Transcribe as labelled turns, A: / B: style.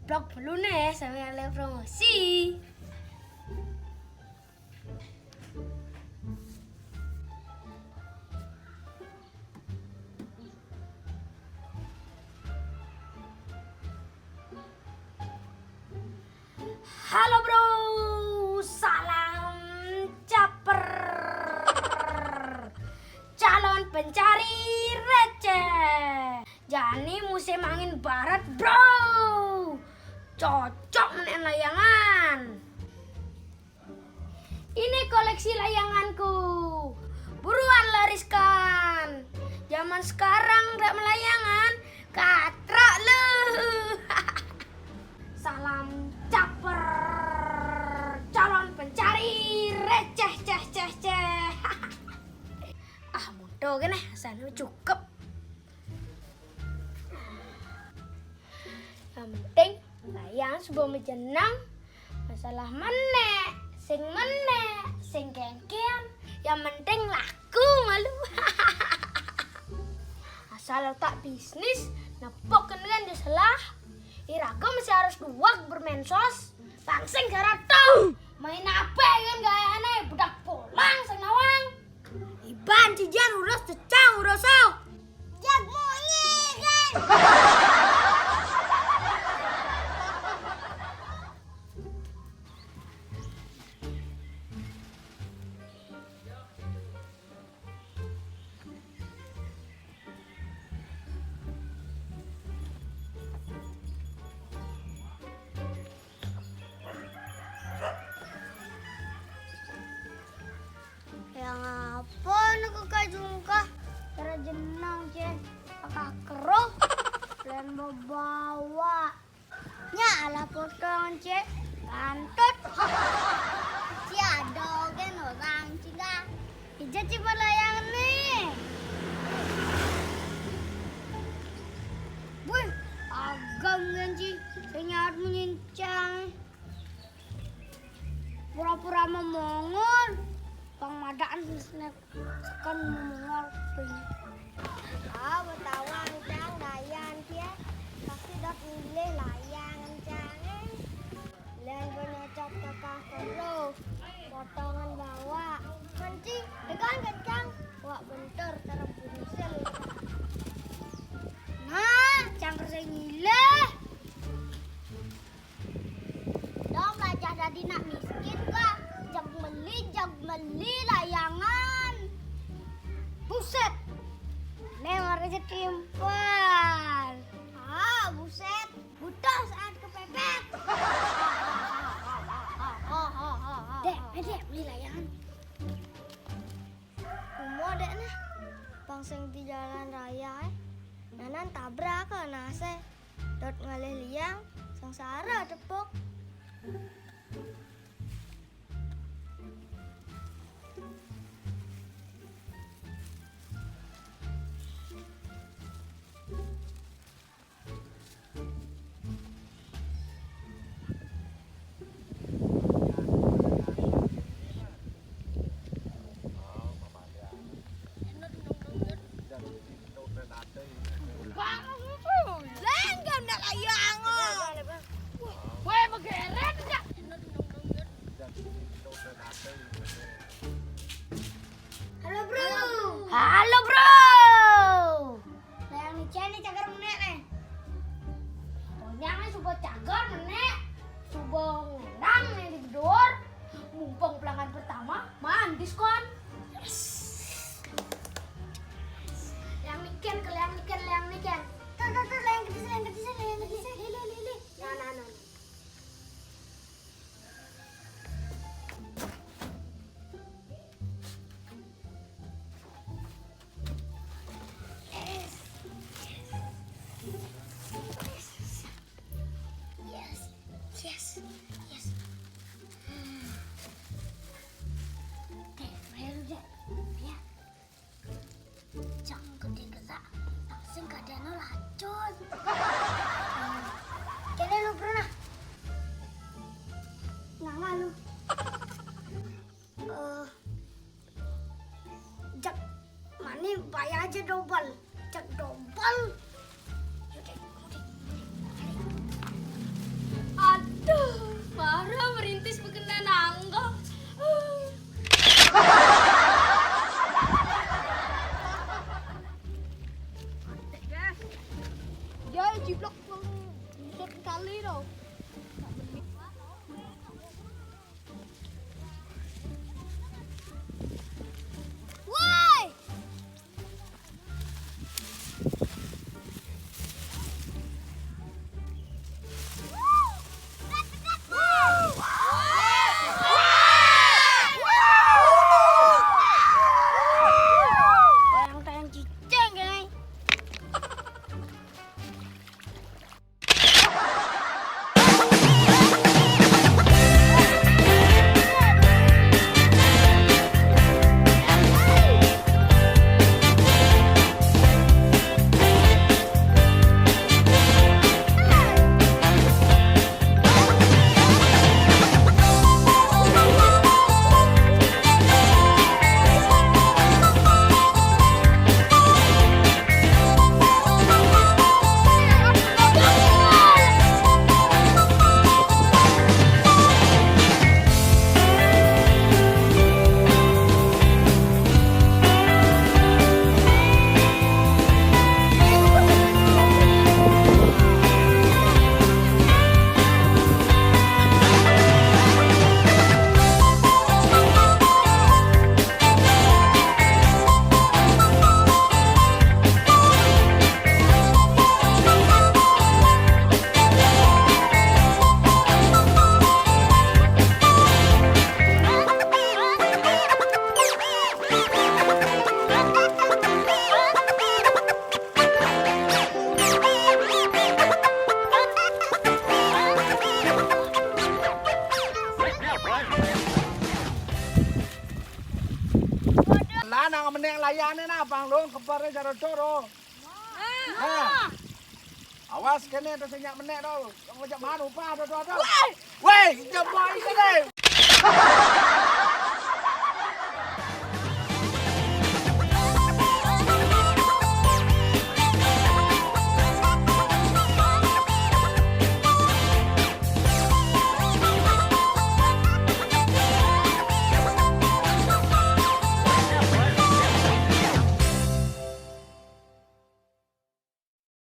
A: blog dulu nih sambil live promosi. Halo bro, salam caper, calon pencari receh. Jani musim angin barat bro, cocok menek layangan. Ini koleksi layanganku, buruan lariskan. Zaman sekarang gak melayangan, katrak lu. Salam caper, calon pencari receh ceh. Mudah kan sana cukup. Yang penting layang sebelum menjenang, masalah menek, sing kengkian. Yang penting laku malu. Asal tak bisnis, nepok kan diselah. Iraga masih harus duak bermensos. Langsing gara tau. Main apa kan gaya aneh. Budak pulang sang nawang. Iban cijan urus cecang urusau. Jak monyi kan. Yang apa nak kajungkah cara jenang cek kakak keruh dan bawa nya ala potong cek pantut si ada kan orang cina ija coba layang nih wih agam ganji senyat menyincang pura-pura memongon Bang Madaan snack kan mengol ping. Betawan cang layan kia pasti dak milih layangan cang. Len penyocok kakak perlu potongan bawa. Mancing dekan kencang. Wak bentar cara bunisel. Nah, cang kerja milih. Dong belajar jadi nak miskin kah? Jag beli layangan. Buset. Memang aja timpal. Buset. Butuh saat kepepet. Dek, beli layangan. Umur dek nah. Pangseng di jalan raya nanan tabrak ke nase. Dot ngalih liang sengsara tepuk. Halo bro. Layang ni cene cagar menek nih. Pokoknya nih subuh cagar menek, subuh ngendang nih di gedor. Mumpung pelanggan pertama, man diskon. Yes. Layang niken ke layang niken. Tuh layang kecil. Lili. Nah. Yes. Ya. Jangan gede gerak, langsung kadang lacun. Kene lu pernah? Nggak lu. Jak, mani bayar aja double. Jak double. Ciplok sut kali to. Woi. Tayang-tayang ciceng gini.
B: Lah nang meneng layane nah Bang Lung kepare karo Coro. Awas kene terus nyak menek to. Ngojak manu pa to. Woi, jebol iki.